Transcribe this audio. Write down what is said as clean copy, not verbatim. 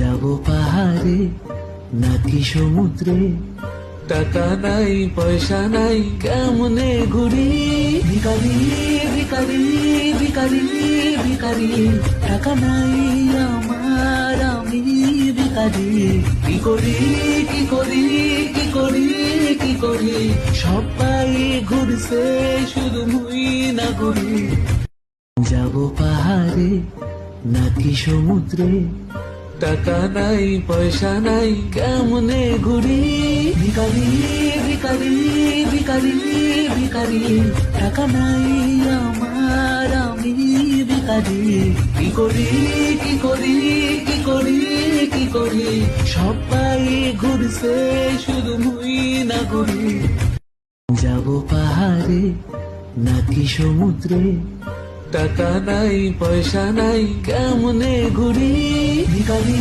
যাব পাহাড়ে নাকি সমুদ্রে, টাকা নাই পয়সা নাই কেমনে ঘুরি। ভিখারি ভিখারি ভিখারি ভিখারি, টাকা নাই আমার আমি ভিখারি। কি করি কি করি কি করি কি করি, সবাই ঘুরছে শুধু মুই না ঘুরি। যাব পাহাড়ে নাকি সমুদ্রে, টাকা নাই পয়সা নাই কেমনে ঘুরি। ভিখারি ভিখারি ভিখারি ভিখারি, টাকা নাই আমার আমি ভিখারি। কি করি কি করি কি করি কি করি, সবাই ঘুরছে শুধু মুই না ঘুরি। যাব পাহাড়ে নাকি সমুদ্রে, টাকা নাই পয়সা নাই কেমনে ঘুরি। ভিখারি